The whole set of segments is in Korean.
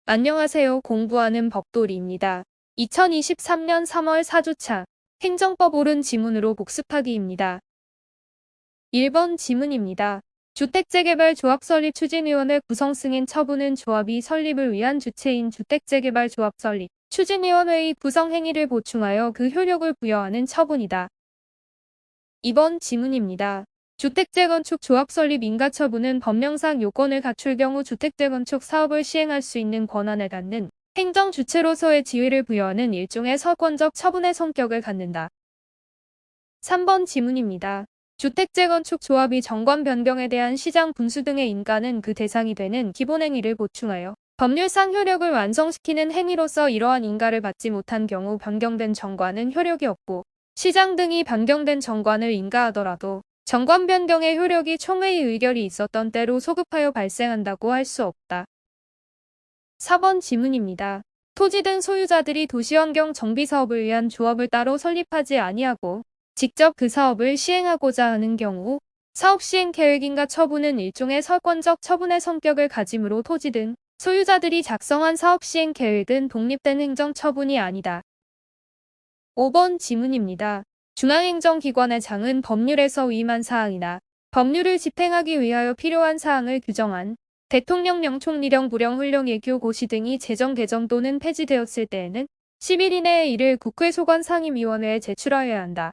안녕하세요. 공부하는 법돌이입니다. 2023년 3월 4주차 행정법 옳은 지문으로 복습하기입니다. 1번 지문입니다. 주택재개발조합 설립 추진위원회 구성 승인 처분은 조합이 설립을 위한 주체인 주택재개발조합 설립 추진위원회의 구성 행위를 보충하여 그 효력을 부여하는 처분이다. 2번 지문입니다. 주택재건축 조합 설립 인가처분은 법령상 요건을 갖출 경우 주택재건축 사업을 시행할 수 있는 권한을 갖는 행정주체로서의 지위를 부여하는 일종의 서권적 처분의 성격을 갖는다. 3번 지문입니다. 주택재건축 조합이 정관 변경에 대한 시장 분수 등의 인가는 그 대상이 되는 기본행위를 보충하여 법률상 효력을 완성시키는 행위로서 이러한 인가를 받지 못한 경우 변경된 정관은 효력이 없고 시장 등이 변경된 정관을 인가하더라도 정관 변경의 효력이 총회의 의결이 있었던 때로 소급하여 발생한다고 할 수 없다. 4번 지문입니다. 토지 등 소유자들이 도시환경 정비 사업을 위한 조합을 따로 설립하지 아니하고 직접 그 사업을 시행하고자 하는 경우 사업 시행 계획인가 처분은 일종의 설권적 처분의 성격을 가지므로 토지 등 소유자들이 작성한 사업 시행 계획은 독립된 행정 처분이 아니다. 5번 지문입니다. 중앙행정기관의 장은 법률에서 위임한 사항이나 법률을 집행하기 위하여 필요한 사항을 규정한 대통령령 총리령 부령 훈령 예교 고시 등이 제정 개정 또는 폐지되었을 때에는 10일 이내에 이를 국회 소관상임위원회에 제출하여야 한다.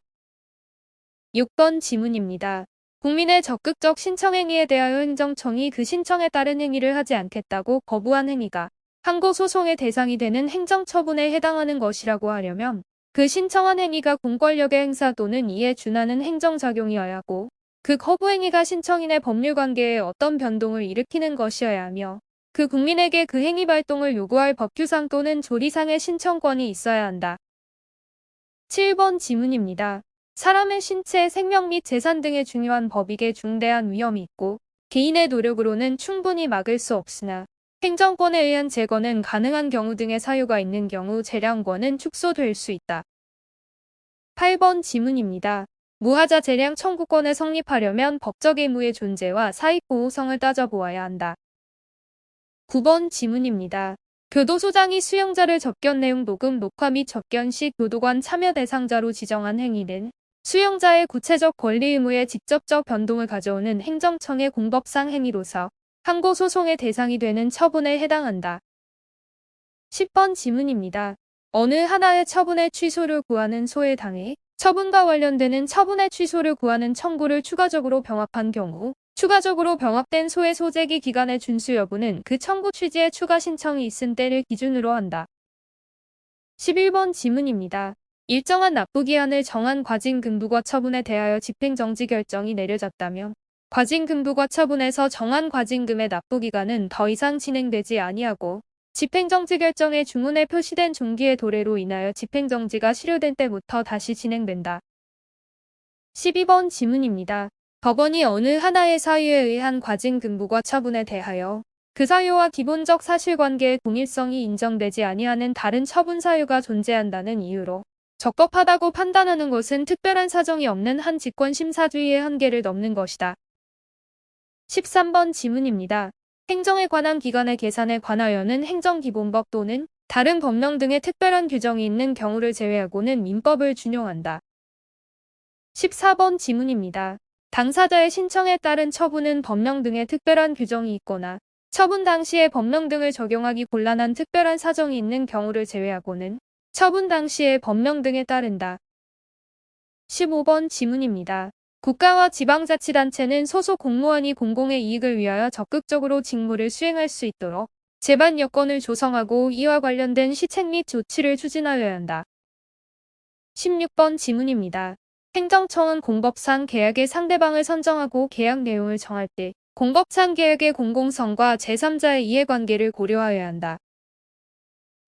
6번 지문입니다. 국민의 적극적 신청행위에 대하여 행정청이 그 신청에 따른 행위를 하지 않겠다고 거부한 행위가 항고소송의 대상이 되는 행정처분에 해당하는 것이라고 하려면 그 신청한 행위가 공권력의 행사 또는 이에 준하는 행정작용이어야 하고 그 거부행위가 신청인의 법률관계에 어떤 변동을 일으키는 것이어야 하며 그 국민에게 그 행위 발동을 요구할 법규상 또는 조리상의 신청권이 있어야 한다. 7번 지문입니다. 사람의 신체, 생명 및 재산 등의 중요한 법익에 중대한 위험이 있고 개인의 노력으로는 충분히 막을 수 없으나 행정권에 의한 제거는 가능한 경우 등의 사유가 있는 경우 재량권은 축소될 수 있다. 8번 지문입니다. 무하자 재량 청구권을 성립하려면 법적 의무의 존재와 사익 보호성을 따져보아야 한다. 9번 지문입니다. 교도소장이 수용자를 접견 내용 녹음 녹화 및 접견 시 교도관 참여 대상자로 지정한 행위는 수용자의 구체적 권리 의무에 직접적 변동을 가져오는 행정청의 공법상 행위로서 항고소송의 대상이 되는 처분에 해당한다. 10번 지문입니다. 어느 하나의 처분의 취소를 구하는 소에 당해 처분과 관련되는 처분의 취소를 구하는 청구를 추가적으로 병합한 경우 추가적으로 병합된 소의 소재기 기간의 준수 여부는 그 청구 취지의 추가 신청이 있은 때를 기준으로 한다. 11번 지문입니다. 일정한 납부기한을 정한 과징금부과 처분에 대하여 집행정지 결정이 내려졌다면 과징금부과 처분에서 정한 과징금의 납부기간은 더 이상 진행되지 아니하고 집행정지 결정의 주문에 표시된 종기의 도래로 인하여 집행정지가 실효된 때부터 다시 진행된다. 12번 지문입니다. 법원이 어느 하나의 사유에 의한 과징금부과 처분에 대하여 그 사유와 기본적 사실관계의 동일성이 인정되지 아니하는 다른 처분 사유가 존재한다는 이유로 적법하다고 판단하는 것은 특별한 사정이 없는 한 직권심사주의의 한계를 넘는 것이다. 13번 지문입니다. 행정에 관한 기관의 계산에 관하여는 행정기본법 또는 다른 법령 등의 특별한 규정이 있는 경우를 제외하고는 민법을 준용한다. 14번 지문입니다. 당사자의 신청에 따른 처분은 법령 등의 특별한 규정이 있거나 처분 당시에 법령 등을 적용하기 곤란한 특별한 사정이 있는 경우를 제외하고는 처분 당시에 법령 등에 따른다. 15번 지문입니다. 국가와 지방자치단체는 소속 공무원이 공공의 이익을 위하여 적극적으로 직무를 수행할 수 있도록 제반 여건을 조성하고 이와 관련된 시책 및 조치를 추진하여야 한다. 16번 지문입니다. 행정청은 공법상 계약의 상대방을 선정하고 계약 내용을 정할 때 공법상 계약의 공공성과 제3자의 이해관계를 고려하여야 한다.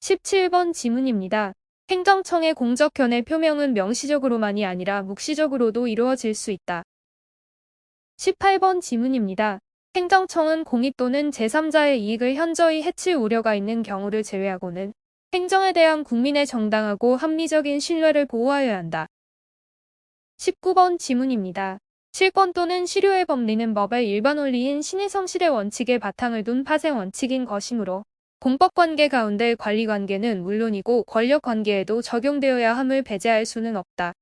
17번 지문입니다. 행정청의 공적견의 표명은 명시적으로만이 아니라 묵시적으로도 이루어질 수 있다. 18번 지문입니다. 행정청은 공익 또는 제3자의 이익을 현저히 해칠 우려가 있는 경우를 제외하고는 행정에 대한 국민의 정당하고 합리적인 신뢰를 보호하여야 한다. 19번 지문입니다. 실권 또는 실효의 법리는 법의 일반 원리인 신의 성실의 원칙에 바탕을 둔 파생 원칙인 것이므로 공법관계 가운데 관리관계는 물론이고 권력관계에도 적용되어야 함을 배제할 수는 없다.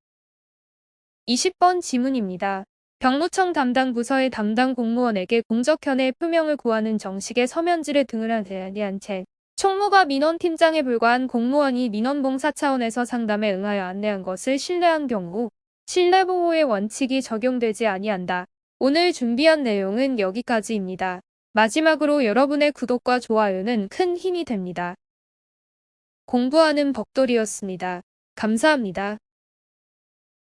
20번 지문입니다. 병무청 담당 부서의 담당 공무원에게 공적현의 표명을 구하는 정식의 서면지를 등을 대한 채 총무가 민원팀장에 불과한 공무원이 민원봉사 차원에서 상담에 응하여 안내한 것을 신뢰한 경우 신뢰보호의 원칙이 적용되지 아니한다. 오늘 준비한 내용은 여기까지입니다. 마지막으로 여러분의 구독과 좋아요는 큰 힘이 됩니다. 공부하는 벽돌이었습니다. 감사합니다.